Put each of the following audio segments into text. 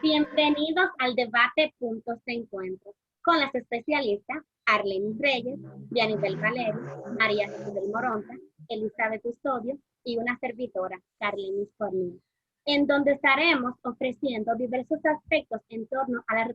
Bienvenidos al debate Puntos de Encuentro con las especialistas Arlenis Reyes, Vianibel Valerio, María Jesús del Moronta, Elizabeth Custodio y una servidora, Carlenis Cornell, en donde estaremos ofreciendo diversos aspectos en torno a la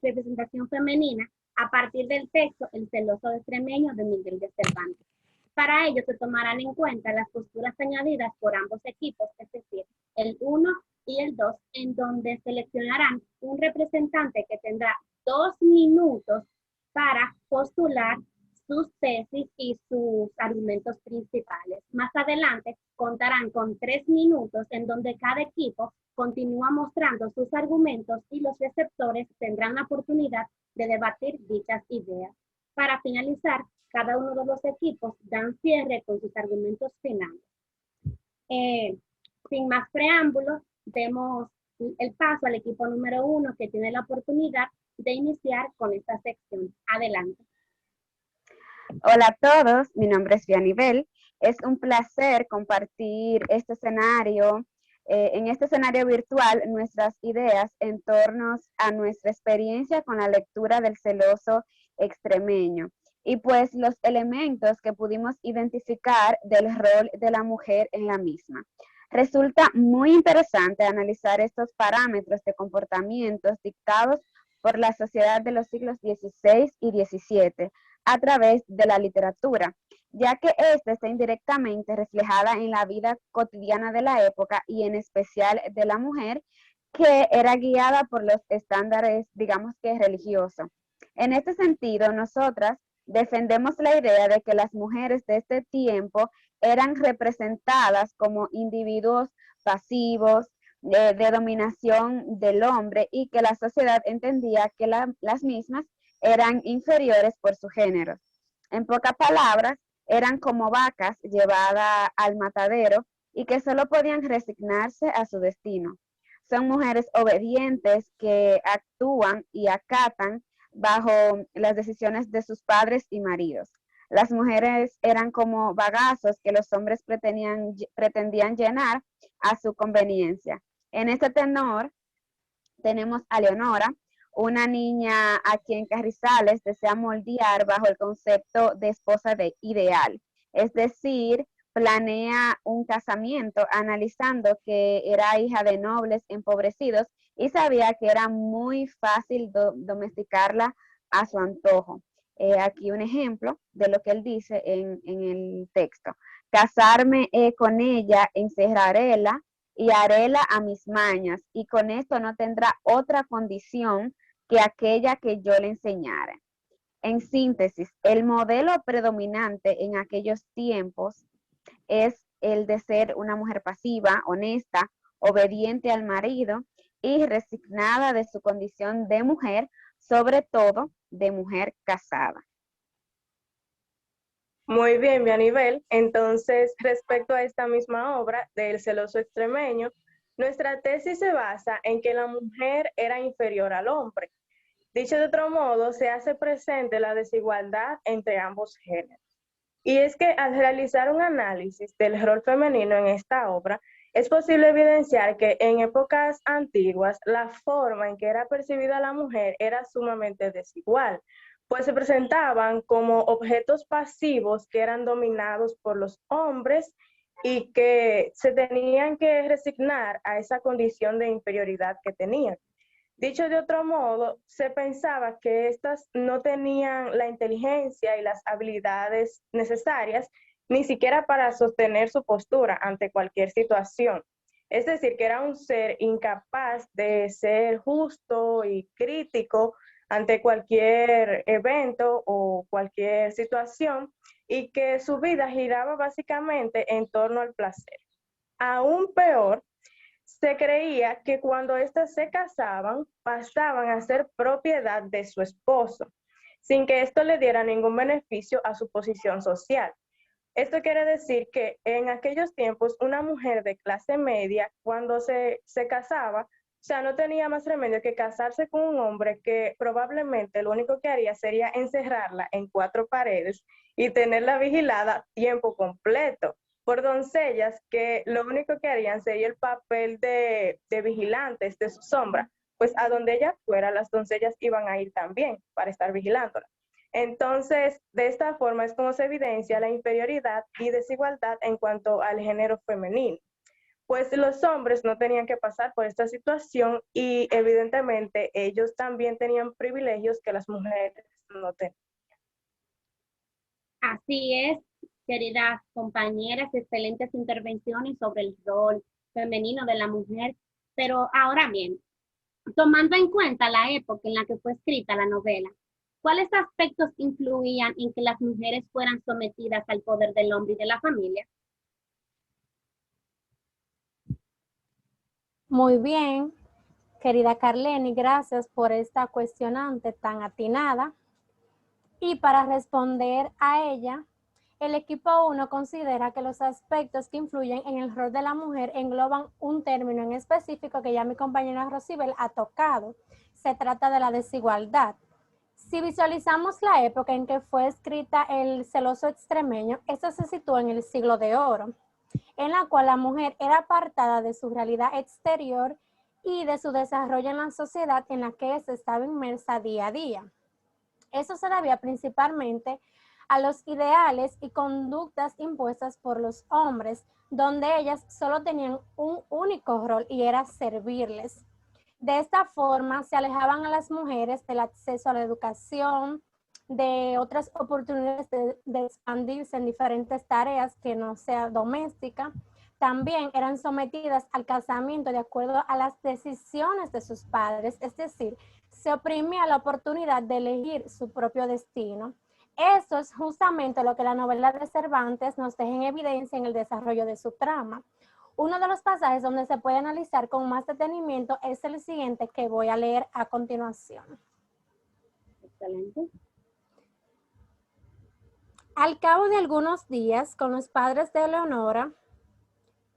representación femenina a partir del texto El celoso extremeño de Miguel de Cervantes. Para ello se tomarán en cuenta las posturas añadidas por ambos equipos, es decir, el 1 y el 2, en donde seleccionarán un representante que tendrá 2 minutos para postular sus tesis y sus argumentos principales. Más adelante contarán con 3 minutos en donde cada equipo continúa mostrando sus argumentos y los receptores tendrán la oportunidad de debatir dichas ideas. Para finalizar, cada uno de los equipos dan cierre con sus argumentos finales. Sin más preámbulos, demos el paso al equipo número 1 que tiene la oportunidad de iniciar con esta sección. Adelante. Hola a todos, mi nombre es Vianibel. Es un placer compartir este escenario, en este escenario virtual, nuestras ideas en torno a nuestra experiencia con la lectura del celoso extremeño y pues los elementos que pudimos identificar del rol de la mujer en la misma. Resulta muy interesante analizar estos parámetros de comportamientos dictados por la sociedad de los siglos XVI y XVII a través de la literatura, ya que ésta está indirectamente reflejada en la vida cotidiana de la época y en especial de la mujer, que era guiada por los estándares, digamos que religiosos. En este sentido, nosotras defendemos la idea de que las mujeres de este tiempo eran representadas como individuos pasivos, de dominación del hombre, y que la sociedad entendía que las mismas eran inferiores por su género. En pocas palabras, eran como vacas llevadas al matadero y que solo podían resignarse a su destino. Son mujeres obedientes que actúan y acatan bajo las decisiones de sus padres y maridos. Las mujeres eran como bagazos que los hombres pretendían llenar a su conveniencia. En este tenor tenemos a Leonora, una niña a quien Carrizales desea moldear bajo el concepto de esposa ideal, es decir, planea un casamiento analizando que era hija de nobles empobrecidos y sabía que era muy fácil domesticarla a su antojo. Aquí un ejemplo de lo que él dice en el texto. Casarme con ella, encerraréla y haréla a mis mañas, y con esto no tendrá otra condición que aquella que yo le enseñara. En síntesis, el modelo predominante en aquellos tiempos es el de ser una mujer pasiva, honesta, obediente al marido y resignada de su condición de mujer, sobre todo de mujer casada. Muy bien, Vianibel. Entonces, respecto a esta misma obra del celoso extremeño, nuestra tesis se basa en que la mujer era inferior al hombre. Dicho de otro modo, se hace presente la desigualdad entre ambos géneros. Y es que al realizar un análisis del rol femenino en esta obra, es posible evidenciar que en épocas antiguas la forma en que era percibida la mujer era sumamente desigual, pues se presentaban como objetos pasivos que eran dominados por los hombres y que se tenían que resignar a esa condición de inferioridad que tenían. Dicho de otro modo, se pensaba que éstas no tenían la inteligencia y las habilidades necesarias ni siquiera para sostener su postura ante cualquier situación. Es decir, que era un ser incapaz de ser justo y crítico ante cualquier evento o cualquier situación, y que su vida giraba básicamente en torno al placer. Aún peor, se creía que cuando éstas se casaban, pasaban a ser propiedad de su esposo, sin que esto le diera ningún beneficio a su posición social. Esto quiere decir que en aquellos tiempos una mujer de clase media, cuando se casaba, o sea, no tenía más remedio que casarse con un hombre que probablemente lo único que haría sería encerrarla en 4 paredes y tenerla vigilada tiempo completo por doncellas que lo único que harían sería el papel de vigilantes de su sombra, pues a donde ella fuera, las doncellas iban a ir también para estar vigilándola. Entonces, de esta forma es como se evidencia la inferioridad y desigualdad en cuanto al género femenino. Pues los hombres no tenían que pasar por esta situación y evidentemente ellos también tenían privilegios que las mujeres no tenían. Así es, queridas compañeras, excelentes intervenciones sobre el rol femenino de la mujer. Pero ahora bien, tomando en cuenta la época en la que fue escrita la novela, ¿cuáles aspectos influían en que las mujeres fueran sometidas al poder del hombre y de la familia? Muy bien, querida Carleni, gracias por esta cuestionante tan atinada. Y para responder a ella, el equipo 1 considera que los aspectos que influyen en el rol de la mujer engloban un término en específico que ya mi compañera Rosibel ha tocado. Se trata de la desigualdad. Si visualizamos la época en que fue escrita El celoso extremeño, esto se sitúa en el siglo de oro, en la cual la mujer era apartada de su realidad exterior y de su desarrollo en la sociedad en la que se estaba inmersa día a día. Eso se debía principalmente a los ideales y conductas impuestas por los hombres, donde ellas solo tenían un único rol y era servirles. De esta forma se alejaban a las mujeres del acceso a la educación, de otras oportunidades de expandirse en diferentes tareas que no sea doméstica. También eran sometidas al casamiento de acuerdo a las decisiones de sus padres, es decir, se oprimía la oportunidad de elegir su propio destino. Eso es justamente lo que la novela de Cervantes nos deja en evidencia en el desarrollo de su trama. Uno de los pasajes donde se puede analizar con más detenimiento es el siguiente que voy a leer a continuación. Excelente. Al cabo de algunos días, con los padres de Leonora,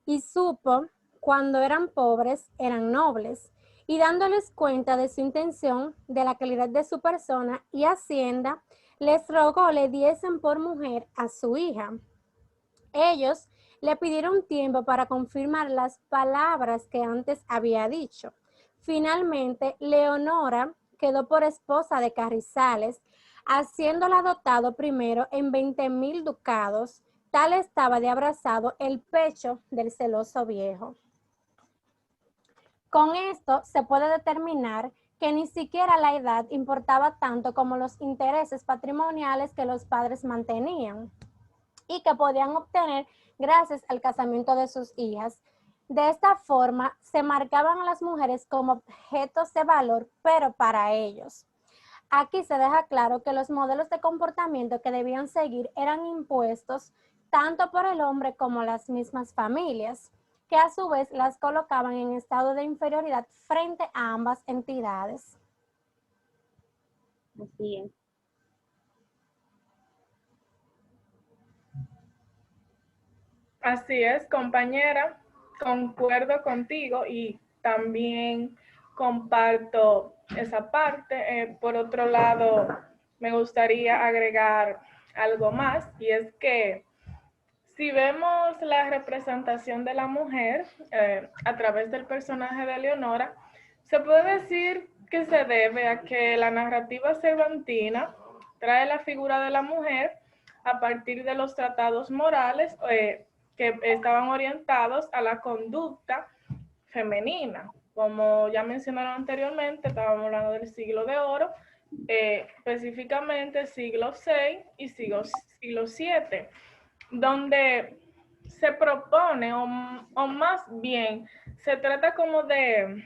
y supo, cuando eran pobres, eran nobles, y dándoles cuenta de su intención, de la calidad de su persona y hacienda, les rogó le diesen por mujer a su hija. Ellos le pidieron tiempo para confirmar las palabras que antes había dicho. Finalmente, Leonora quedó por esposa de Carrizales, haciéndola dotado primero en 20,000 ducados. Tal estaba de abrazado el pecho del celoso viejo. Con esto se puede determinar que ni siquiera la edad importaba tanto como los intereses patrimoniales que los padres mantenían y que podían obtener gracias al casamiento de sus hijas. De esta forma, se marcaban a las mujeres como objetos de valor, pero para ellos. Aquí se deja claro que los modelos de comportamiento que debían seguir eran impuestos tanto por el hombre como las mismas familias, que a su vez las colocaban en estado de inferioridad frente a ambas entidades. Así es. Así es, compañera, concuerdo contigo y también comparto esa parte. Por otro lado, me gustaría agregar algo más y es que si vemos la representación de la mujer a través del personaje de Leonora, se puede decir que se debe a que la narrativa cervantina trae la figura de la mujer a partir de los tratados morales que estaban orientados a la conducta femenina. Como ya mencionaron anteriormente, estábamos hablando del siglo de oro, específicamente siglo VI y siglo VII, donde se propone, o más bien, se trata como de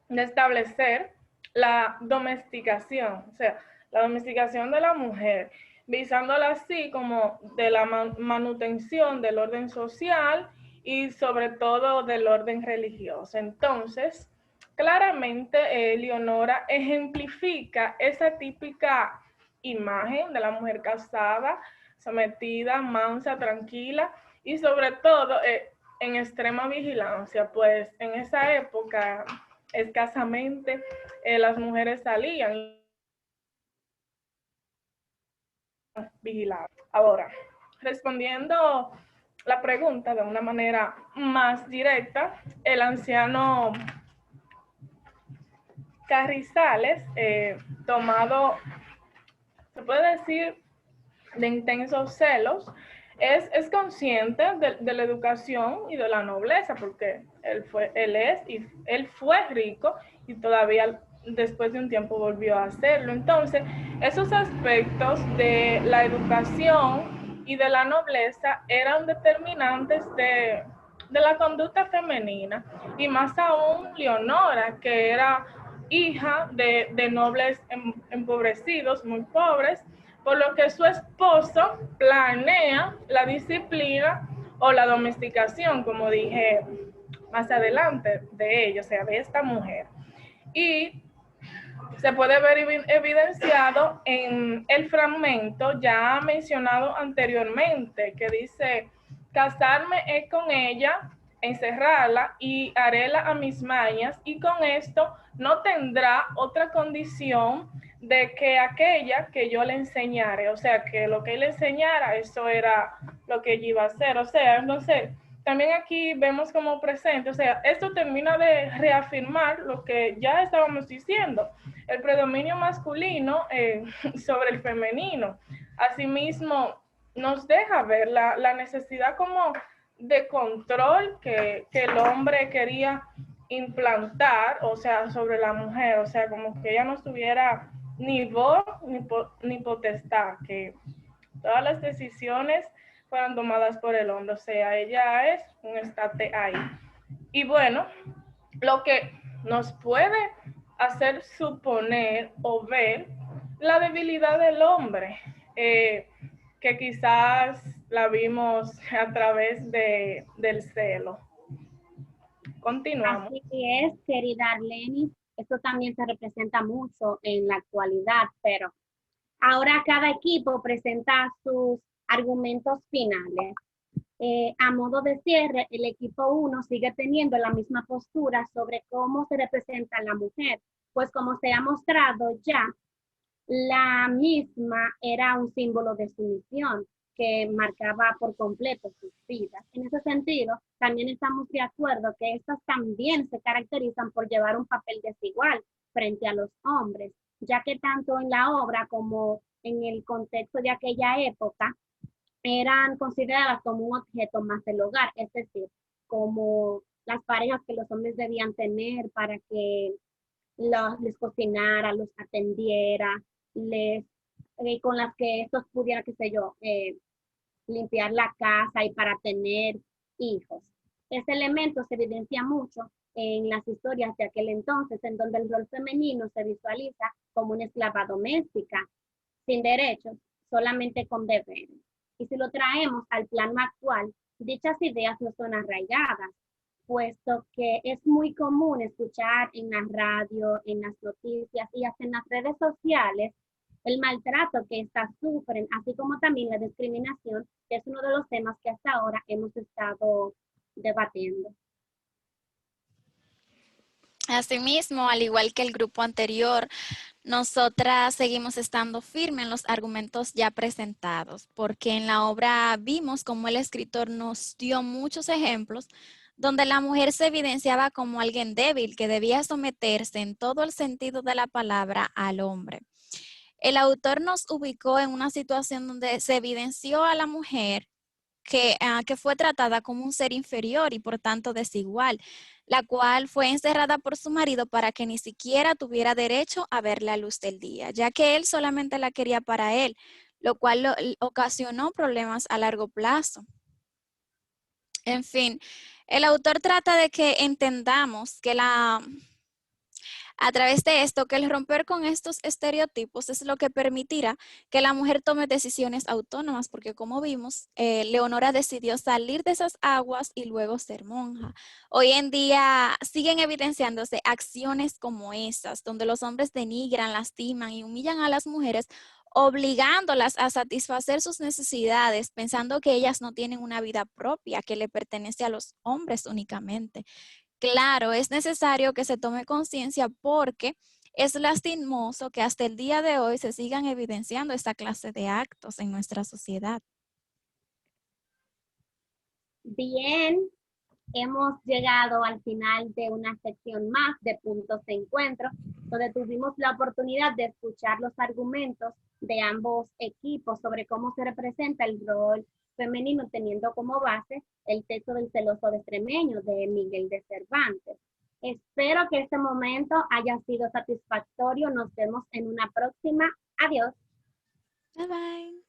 establecer la domesticación, o sea, la domesticación de la mujer, visándola así como de la manutención del orden social y sobre todo del orden religioso. Entonces, claramente, Leonora ejemplifica esa típica imagen de la mujer casada, sometida, mansa, tranquila y sobre todo en extrema vigilancia, pues en esa época escasamente las mujeres salían vigiladas. Ahora, respondiendo la pregunta de una manera más directa, el anciano Carrizales, tomado, se puede decir, de intensos celos, es consciente de la educación y de la nobleza, porque él fue rico y todavía después de un tiempo volvió a hacerlo. Entonces, esos aspectos de la educación y de la nobleza eran determinantes de la conducta femenina, y más aún Leonora, que era hija de nobles empobrecidos, muy pobres, por lo que su esposo planea la disciplina o la domesticación, como dije más adelante, de ella, o sea, de esta mujer. Y se puede ver evidenciado en el fragmento ya mencionado anteriormente, que dice: casarme es con ella, encerrarla y haréla a mis mañas, y con esto no tendrá otra condición de que aquella que yo le enseñare. O sea, que lo que él le enseñara, eso era lo que ella iba a hacer. O sea, entonces, también aquí vemos como presente, o sea, esto termina de reafirmar lo que ya estábamos diciendo, el predominio masculino sobre el femenino. Asimismo, nos deja ver la necesidad como de control que el hombre quería implantar, o sea, sobre la mujer, o sea, como que ella no tuviera ni voz ni potestad, que todas las decisiones fueron tomadas por el hombre, o sea, ella es un estate ahí. Y bueno, lo que nos puede hacer suponer o ver la debilidad del hombre, que quizás la vimos a través del celo. Continuamos. Así es, querida Arleni, esto también se representa mucho en la actualidad, pero ahora cada equipo presenta sus argumentos finales. A modo de cierre, el equipo 1 sigue teniendo la misma postura sobre cómo se representa la mujer, pues como se ha mostrado ya, la misma era un símbolo de sumisión que marcaba por completo sus vidas. En ese sentido, también estamos de acuerdo que estas también se caracterizan por llevar un papel desigual frente a los hombres, ya que tanto en la obra como en el contexto de aquella época eran consideradas como un objeto más del hogar, es decir, como las parejas que los hombres debían tener para que les cocinara, los atendiera, con las que estos pudieran, qué sé yo, limpiar la casa y para tener hijos. Este elemento se evidencia mucho en las historias de aquel entonces, en donde el rol femenino se visualiza como una esclava doméstica, sin derechos, solamente con deberes. Y si lo traemos al plano actual, dichas ideas no son arraigadas, puesto que es muy común escuchar en la radio, en las noticias y hasta en las redes sociales el maltrato que estas sufren, así como también la discriminación, que es uno de los temas que hasta ahora hemos estado debatiendo. Asimismo, al igual que el grupo anterior, nosotras seguimos estando firmes en los argumentos ya presentados, porque en la obra vimos cómo el escritor nos dio muchos ejemplos donde la mujer se evidenciaba como alguien débil que debía someterse en todo el sentido de la palabra al hombre. El autor nos ubicó en una situación donde se evidenció a la mujer que fue tratada como un ser inferior y por tanto desigual, la cual fue encerrada por su marido para que ni siquiera tuviera derecho a ver la luz del día, ya que él solamente la quería para él, lo cual ocasionó problemas a largo plazo. En fin, el autor trata de que entendamos que a través de esto, que el romper con estos estereotipos es lo que permitirá que la mujer tome decisiones autónomas, porque como vimos, Leonora decidió salir de esas aguas y luego ser monja. Hoy en día siguen evidenciándose acciones como esas, donde los hombres denigran, lastiman y humillan a las mujeres, obligándolas a satisfacer sus necesidades, pensando que ellas no tienen una vida propia que le pertenece a los hombres únicamente. Claro, es necesario que se tome conciencia porque es lastimoso que hasta el día de hoy se sigan evidenciando esta clase de actos en nuestra sociedad. Bien, hemos llegado al final de una sección más de puntos de encuentro, donde tuvimos la oportunidad de escuchar los argumentos de ambos equipos sobre cómo se representa el rol femenino, teniendo como base el texto del celoso de extremeño de Miguel de Cervantes. Espero que este momento haya sido satisfactorio. Nos vemos en una próxima. Adiós. Bye bye.